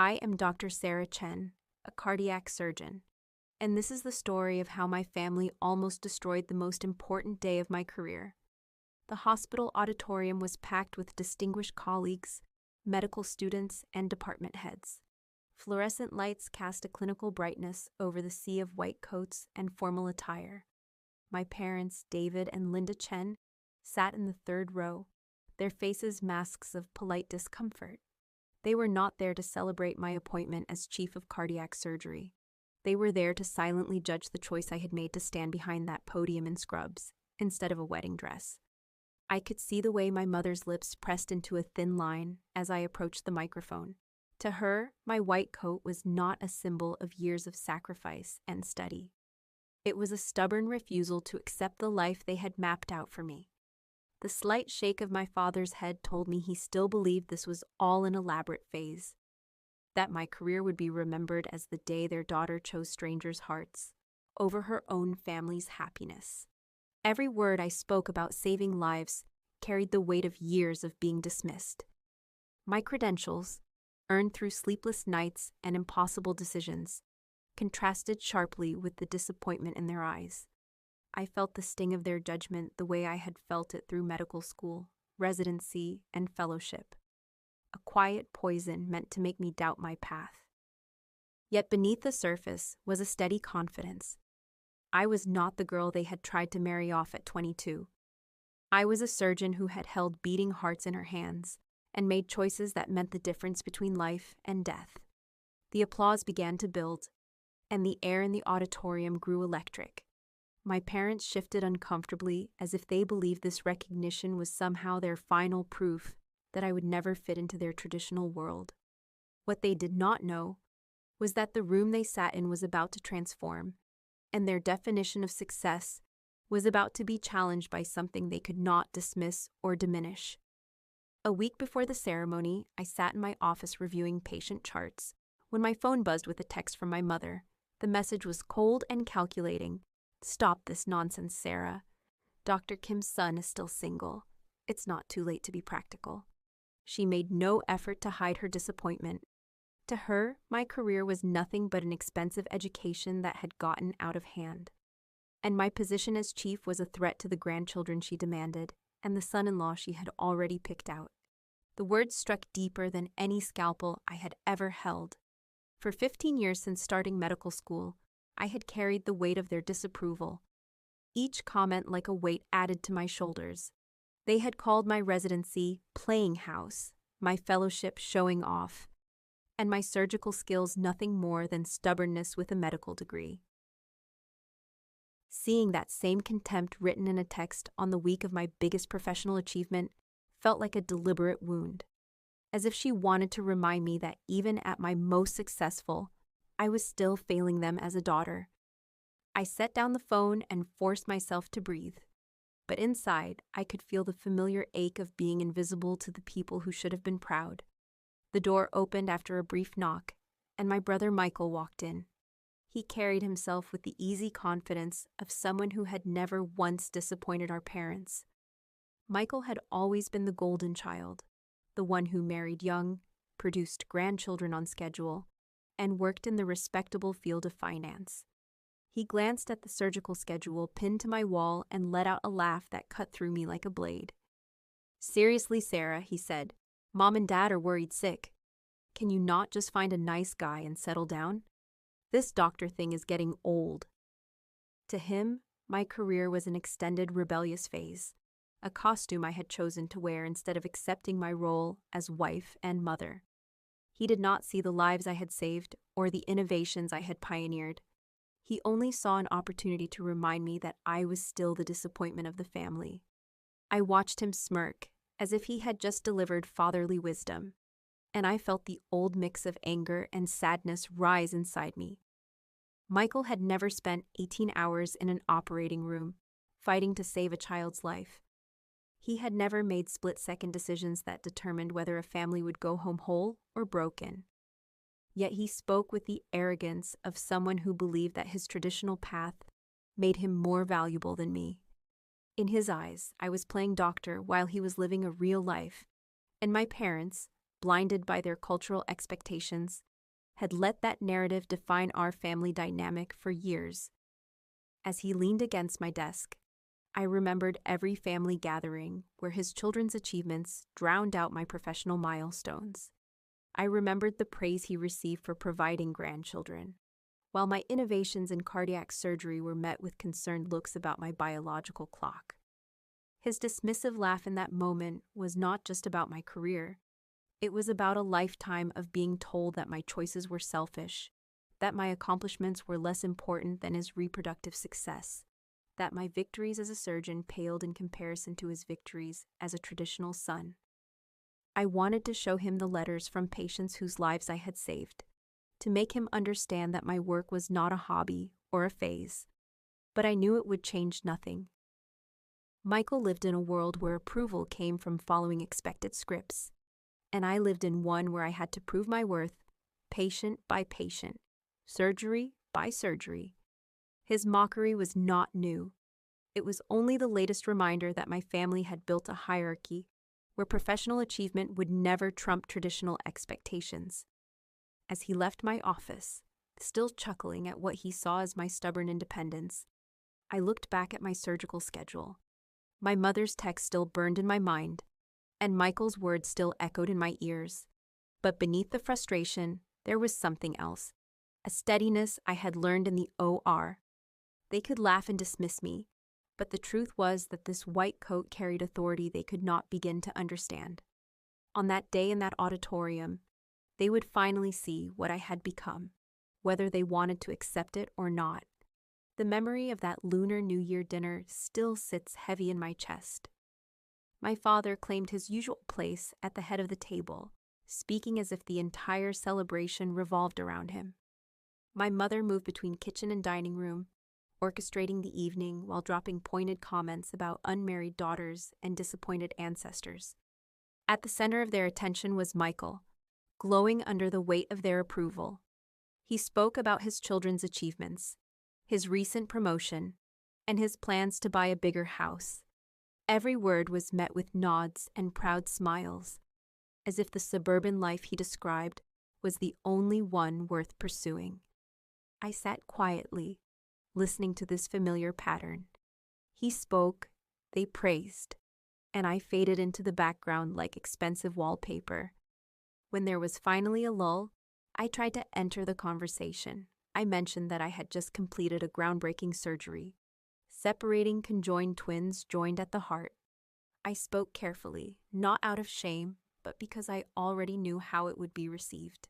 I am Dr. Sarah Chen, a cardiac surgeon, and this is the story of how my family almost destroyed the most important day of my career. The hospital auditorium was packed with distinguished colleagues, medical students, and department heads. Fluorescent lights cast a clinical brightness over the sea of white coats and formal attire. My parents, David and Linda Chen, sat in the third row, their faces masks of polite discomfort. They were not there to celebrate my appointment as chief of cardiac surgery. They were there to silently judge the choice I had made to stand behind that podium in scrubs, instead of a wedding dress. I could see the way my mother's lips pressed into a thin line as I approached the microphone. To her, my white coat was not a symbol of years of sacrifice and study. It was a stubborn refusal to accept the life they had mapped out for me. The slight shake of my father's head told me he still believed this was all an elaborate phase, that my career would be remembered as the day their daughter chose strangers' hearts over her own family's happiness. Every word I spoke about saving lives carried the weight of years of being dismissed. My credentials, earned through sleepless nights and impossible decisions, contrasted sharply with the disappointment in their eyes. I felt the sting of their judgment the way I had felt it through medical school, residency, and fellowship. A quiet poison meant to make me doubt my path. Yet beneath the surface was a steady confidence. I was not the girl they had tried to marry off at 22. I was a surgeon who had held beating hearts in her hands and made choices that meant the difference between life and death. The applause began to build, and the air in the auditorium grew electric. My parents shifted uncomfortably as if they believed this recognition was somehow their final proof that I would never fit into their traditional world. What they did not know was that the room they sat in was about to transform, and their definition of success was about to be challenged by something they could not dismiss or diminish. A week before the ceremony, I sat in my office reviewing patient charts when my phone buzzed with a text from my mother. The message was cold and calculating. "Stop this nonsense, Sarah. Dr. Kim's son is still single. It's not too late to be practical." She made no effort to hide her disappointment. To her, my career was nothing but an expensive education that had gotten out of hand. And my position as chief was a threat to the grandchildren she demanded, and the son-in-law she had already picked out. The words struck deeper than any scalpel I had ever held. For 15 years since starting medical school, I had carried the weight of their disapproval, each comment like a weight added to my shoulders. They had called my residency playing house, my fellowship showing off, and my surgical skills nothing more than stubbornness with a medical degree. Seeing that same contempt written in a text on the week of my biggest professional achievement felt like a deliberate wound, as if she wanted to remind me that even at my most successful, I was still failing them as a daughter. I set down the phone and forced myself to breathe, but inside I could feel the familiar ache of being invisible to the people who should have been proud. The door opened after a brief knock, and my brother Michael walked in. He carried himself with the easy confidence of someone who had never once disappointed our parents. Michael had always been the golden child, the one who married young, produced grandchildren on schedule, and worked in the respectable field of finance. He glanced at the surgical schedule pinned to my wall and let out a laugh that cut through me like a blade. "Seriously, Sarah," he said, "Mom and Dad are worried sick. Can you not just find a nice guy and settle down? This doctor thing is getting old." To him, my career was an extended rebellious phase, a costume I had chosen to wear instead of accepting my role as wife and mother. He did not see the lives I had saved or the innovations I had pioneered. He only saw an opportunity to remind me that I was still the disappointment of the family. I watched him smirk, as if he had just delivered fatherly wisdom, and I felt the old mix of anger and sadness rise inside me. Michael had never spent 18 hours in an operating room, fighting to save a child's life. He had never made split-second decisions that determined whether a family would go home whole or broken. Yet he spoke with the arrogance of someone who believed that his traditional path made him more valuable than me. In his eyes, I was playing doctor while he was living a real life, and my parents, blinded by their cultural expectations, had let that narrative define our family dynamic for years. As he leaned against my desk, I remembered every family gathering where his children's achievements drowned out my professional milestones. I remembered the praise he received for providing grandchildren, while my innovations in cardiac surgery were met with concerned looks about my biological clock. His dismissive laugh in that moment was not just about my career. It was about a lifetime of being told that my choices were selfish, that my accomplishments were less important than his reproductive success, that my victories as a surgeon paled in comparison to his victories as a traditional son. I wanted to show him the letters from patients whose lives I had saved, to make him understand that my work was not a hobby or a phase, but I knew it would change nothing. Michael lived in a world where approval came from following expected scripts, and I lived in one where I had to prove my worth, patient by patient, surgery by surgery. His mockery was not new. It was only the latest reminder that my family had built a hierarchy where professional achievement would never trump traditional expectations. As he left my office, still chuckling at what he saw as my stubborn independence, I looked back at my surgical schedule. My mother's text still burned in my mind, and Michael's words still echoed in my ears. But beneath the frustration, there was something else, a steadiness I had learned in the OR. They could laugh and dismiss me, but the truth was that this white coat carried authority they could not begin to understand. On that day in that auditorium, they would finally see what I had become, whether they wanted to accept it or not. The memory of that Lunar New Year dinner still sits heavy in my chest. My father claimed his usual place at the head of the table, speaking as if the entire celebration revolved around him. My mother moved between kitchen and dining room, orchestrating the evening while dropping pointed comments about unmarried daughters and disappointed ancestors. At the center of their attention was Michael, glowing under the weight of their approval. He spoke about his children's achievements, his recent promotion, and his plans to buy a bigger house. Every word was met with nods and proud smiles, as if the suburban life he described was the only one worth pursuing. I sat quietly, listening to this familiar pattern. He spoke, they praised, and I faded into the background like expensive wallpaper. When there was finally a lull, I tried to enter the conversation. I mentioned that I had just completed a groundbreaking surgery, separating conjoined twins joined at the heart. I spoke carefully, not out of shame, but because I already knew how it would be received.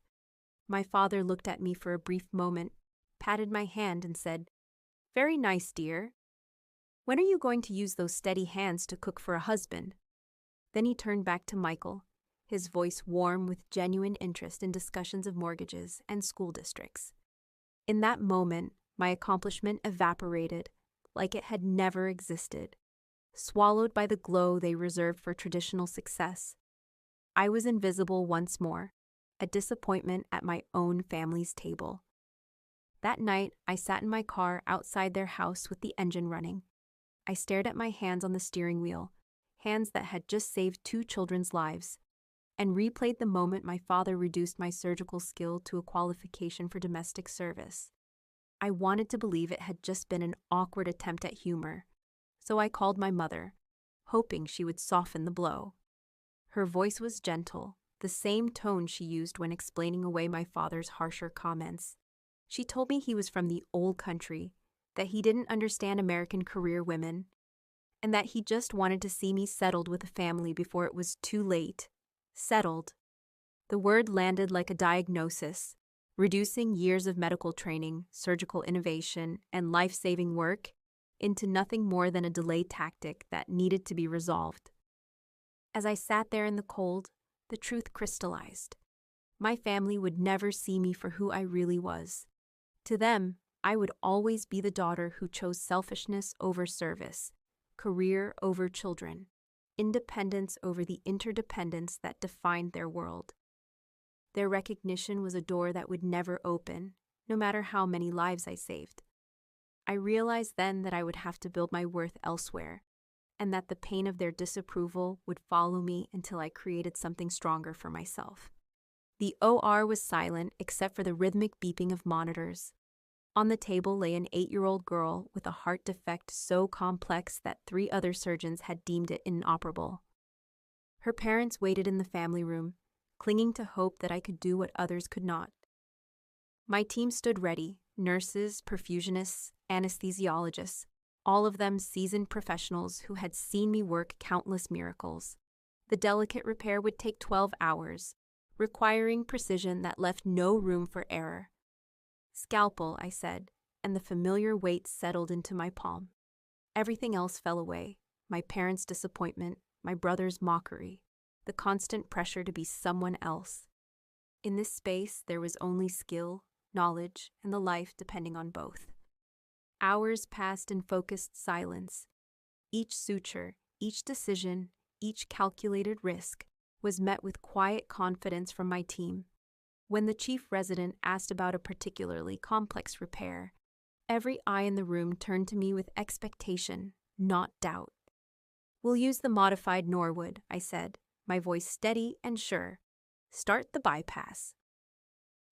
My father looked at me for a brief moment, patted my hand, and said, "Very nice, dear. When are you going to use those steady hands to cook for a husband?" Then he turned back to Michael, his voice warm with genuine interest in discussions of mortgages and school districts. In that moment, my accomplishment evaporated like it had never existed, swallowed by the glow they reserved for traditional success. I was invisible once more, a disappointment at my own family's table. That night, I sat in my car outside their house with the engine running. I stared at my hands on the steering wheel, hands that had just saved 2 children's lives, and replayed the moment my father reduced my surgical skill to a qualification for domestic service. I wanted to believe it had just been an awkward attempt at humor, so I called my mother, hoping she would soften the blow. Her voice was gentle, the same tone she used when explaining away my father's harsher comments. She told me he was from the old country, that he didn't understand American career women, and that he just wanted to see me settled with a family before it was too late. Settled. The word landed like a diagnosis, reducing years of medical training, surgical innovation, and life-saving work into nothing more than a delay tactic that needed to be resolved. As I sat there in the cold, the truth crystallized. My family would never see me for who I really was. To them, I would always be the daughter who chose selfishness over service, career over children, independence over the interdependence that defined their world. Their recognition was a door that would never open, no matter how many lives I saved. I realized then that I would have to build my worth elsewhere, and that the pain of their disapproval would follow me until I created something stronger for myself. The OR was silent except for the rhythmic beeping of monitors. On the table lay an 8-year-old girl with a heart defect so complex that 3 other surgeons had deemed it inoperable. Her parents waited in the family room, clinging to hope that I could do what others could not. My team stood ready, nurses, perfusionists, anesthesiologists, all of them seasoned professionals who had seen me work countless miracles. The delicate repair would take 12 hours, requiring precision that left no room for error. "Scalpel," I said, and the familiar weight settled into my palm. Everything else fell away: my parents' disappointment, my brother's mockery, the constant pressure to be someone else. In this space, there was only skill, knowledge, and the life depending on both. Hours passed in focused silence. Each suture, each decision, each calculated risk was met with quiet confidence from my team. When the chief resident asked about a particularly complex repair, every eye in the room turned to me with expectation, not doubt. "We'll use the modified Norwood," I said, my voice steady and sure. "Start the bypass."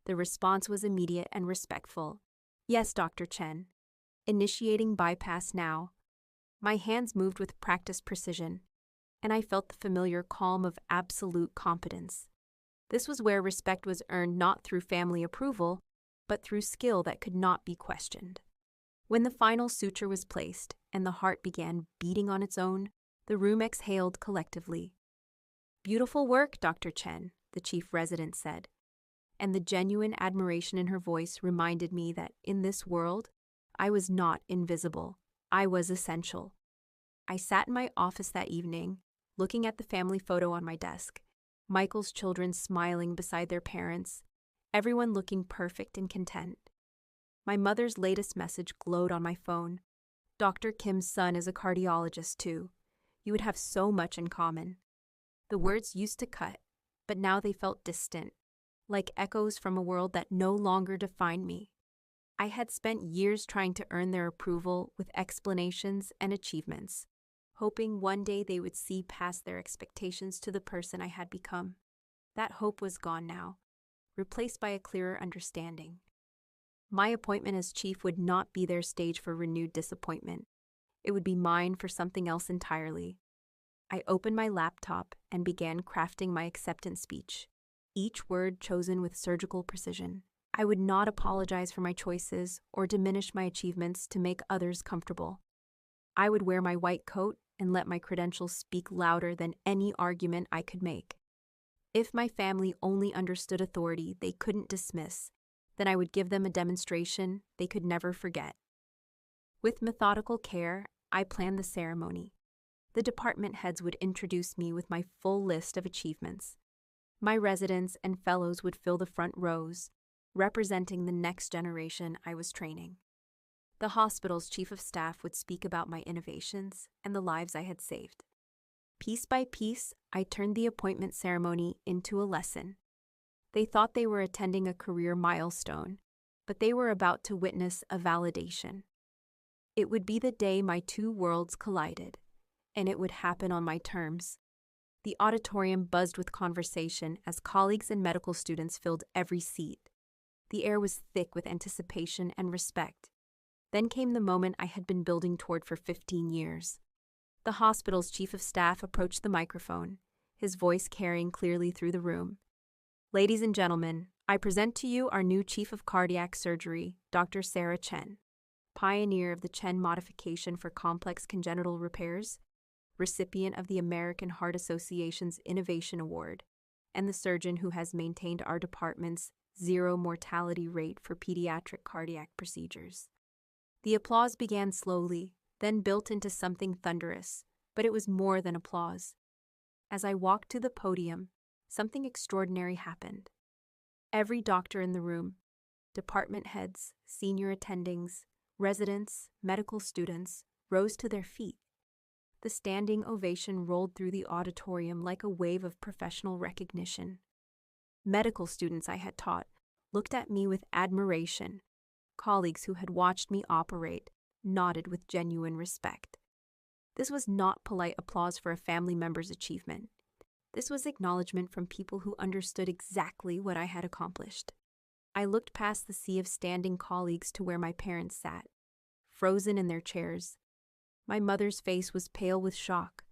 The response was immediate and respectful. "Yes, Dr. Chen. Initiating bypass now." My hands moved with practiced precision, and I felt the familiar calm of absolute competence. This was where respect was earned not through family approval, but through skill that could not be questioned. When the final suture was placed and the heart began beating on its own, the room exhaled collectively. "Beautiful work, Dr. Chen," the chief resident said, and the genuine admiration in her voice reminded me that in this world, I was not invisible. I was essential. I sat in my office that evening, looking at the family photo on my desk, Michael's children smiling beside their parents, everyone looking perfect and content. My mother's latest message glowed on my phone. "Dr. Kim's son is a cardiologist, too. You would have so much in common." The words used to cut, but now they felt distant, like echoes from a world that no longer defined me. I had spent years trying to earn their approval with explanations and achievements, hoping one day they would see past their expectations to the person I had become. That hope was gone now, replaced by a clearer understanding. My appointment as chief would not be their stage for renewed disappointment. It would be mine for something else entirely. I opened my laptop and began crafting my acceptance speech, each word chosen with surgical precision. I would not apologize for my choices or diminish my achievements to make others comfortable. I would wear my white coat and let my credentials speak louder than any argument I could make. If my family only understood authority they couldn't dismiss, then I would give them a demonstration they could never forget. With methodical care, I planned the ceremony. The department heads would introduce me with my full list of achievements. My residents and fellows would fill the front rows, representing the next generation I was training. The hospital's chief of staff would speak about my innovations and the lives I had saved. Piece by piece, I turned the appointment ceremony into a lesson. They thought they were attending a career milestone, but they were about to witness a validation. It would be the day my two worlds collided, and it would happen on my terms. The auditorium buzzed with conversation as colleagues and medical students filled every seat. The air was thick with anticipation and respect. Then came the moment I had been building toward for 15 years. The hospital's chief of staff approached the microphone, his voice carrying clearly through the room. "Ladies and gentlemen, I present to you our new chief of cardiac surgery, Dr. Sarah Chen, pioneer of the Chen modification for complex congenital repairs, recipient of the American Heart Association's Innovation Award, and the surgeon who has maintained our department's zero mortality rate for pediatric cardiac procedures." The applause began slowly, then built into something thunderous, but it was more than applause. As I walked to the podium, something extraordinary happened. Every doctor in the room, department heads, senior attendings, residents, medical students, rose to their feet. The standing ovation rolled through the auditorium like a wave of professional recognition. Medical students I had taught looked at me with admiration. Colleagues who had watched me operate nodded with genuine respect. This was not polite applause for a family member's achievement. This was acknowledgement from people who understood exactly what I had accomplished. I looked past the sea of standing colleagues to where my parents sat, frozen in their chairs. My mother's face was pale with shock,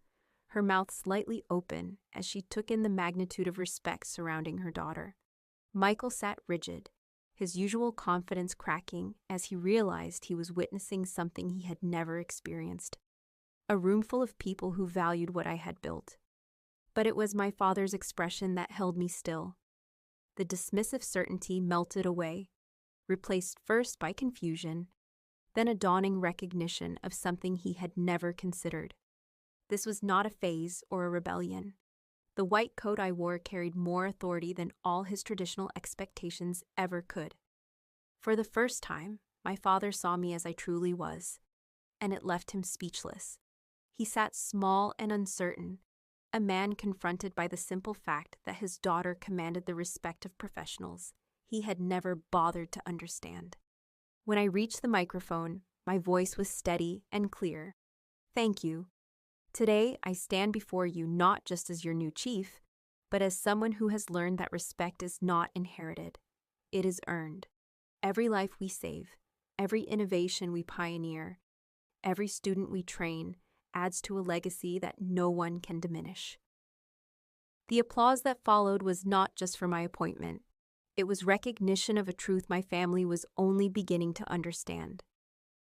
her mouth slightly open as she took in the magnitude of respect surrounding her daughter. Michael sat rigid, his usual confidence cracking as he realized he was witnessing something he had never experienced. A room full of people who valued what I had built. But it was my father's expression that held me still. The dismissive certainty melted away, replaced first by confusion, then a dawning recognition of something he had never considered. This was not a phase or a rebellion. The white coat I wore carried more authority than all his traditional expectations ever could. For the first time, my father saw me as I truly was, and it left him speechless. He sat small and uncertain, a man confronted by the simple fact that his daughter commanded the respect of professionals he had never bothered to understand. When I reached the microphone, my voice was steady and clear. Thank you. Today, I stand before you not just as your new chief, but as someone who has learned that respect is not inherited. It is earned. Every life we save, every innovation we pioneer, every student we train adds to a legacy that no one can diminish. The applause that followed was not just for my appointment. It was recognition of a truth my family was only beginning to understand.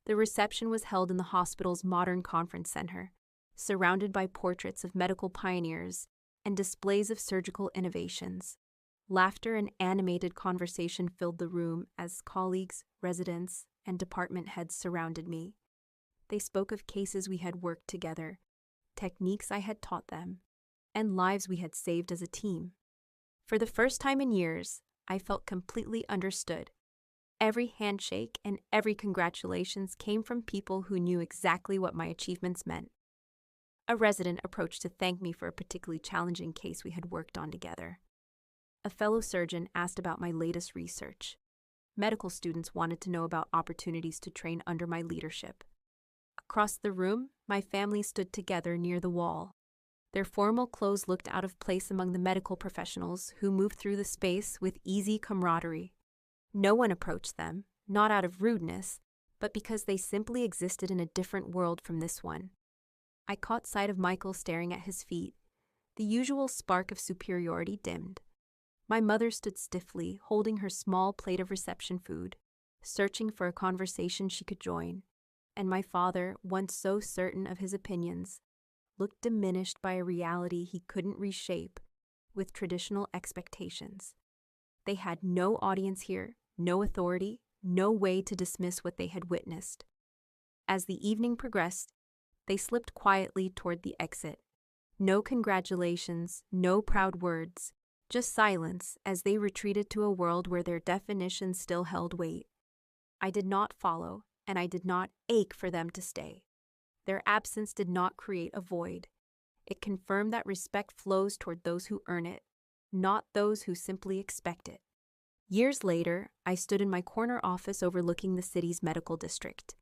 The reception was held in the hospital's modern conference center, surrounded by portraits of medical pioneers and displays of surgical innovations. Laughter and animated conversation filled the room as colleagues, residents, and department heads surrounded me. They spoke of cases we had worked together, techniques I had taught them, and lives we had saved as a team. For the first time in years, I felt completely understood. Every handshake and every congratulations came from people who knew exactly what my achievements meant. A resident approached to thank me for a particularly challenging case we had worked on together. A fellow surgeon asked about my latest research. Medical students wanted to know about opportunities to train under my leadership. Across the room, my family stood together near the wall. Their formal clothes looked out of place among the medical professionals who moved through the space with easy camaraderie. No one approached them, not out of rudeness, but because they simply existed in a different world from this one. I caught sight of Michael staring at his feet. The usual spark of superiority dimmed. My mother stood stiffly, holding her small plate of reception food, searching for a conversation she could join. And my father, once so certain of his opinions, looked diminished by a reality he couldn't reshape with traditional expectations. They had no audience here, no authority, no way to dismiss what they had witnessed. As the evening progressed, they slipped quietly toward the exit. No congratulations, no proud words, just silence as they retreated to a world where their definitions still held weight. I did not follow, and I did not ache for them to stay. Their absence did not create a void. It confirmed that respect flows toward those who earn it, not those who simply expect it. Years later, I stood in my corner office overlooking the city's medical district.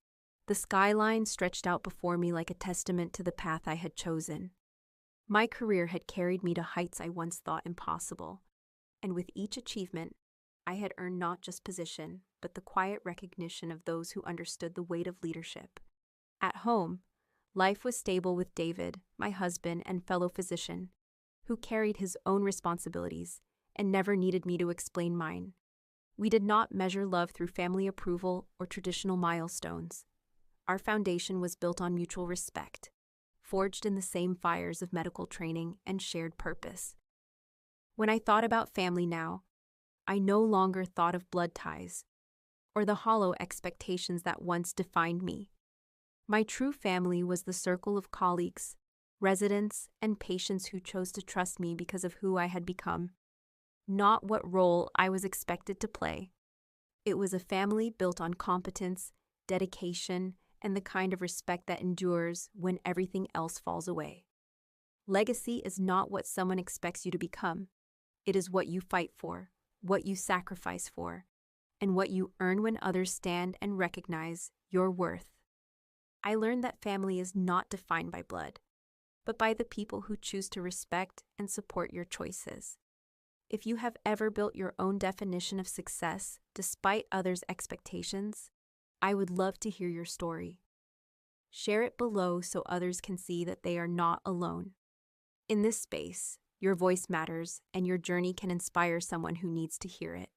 The skyline stretched out before me like a testament to the path I had chosen. My career had carried me to heights I once thought impossible, and with each achievement, I had earned not just position, but the quiet recognition of those who understood the weight of leadership. At home, life was stable with David, my husband and fellow physician, who carried his own responsibilities and never needed me to explain mine. We did not measure love through family approval or traditional milestones. Our foundation was built on mutual respect, forged in the same fires of medical training and shared purpose. When I thought about family now, I no longer thought of blood ties or the hollow expectations that once defined me. My true family was the circle of colleagues, residents, and patients who chose to trust me because of who I had become, not what role I was expected to play. It was a family built on competence, dedication, and the kind of respect that endures when everything else falls away. Legacy is not what someone expects you to become. It is what you fight for, what you sacrifice for, and what you earn when others stand and recognize your worth. I learned that family is not defined by blood. but by the people who choose to respect and support your choices. If you have ever built your own definition of success despite others' expectations, I would love to hear your story. Share it below so others can see that they are not alone. In this space, your voice matters and your journey can inspire someone who needs to hear it.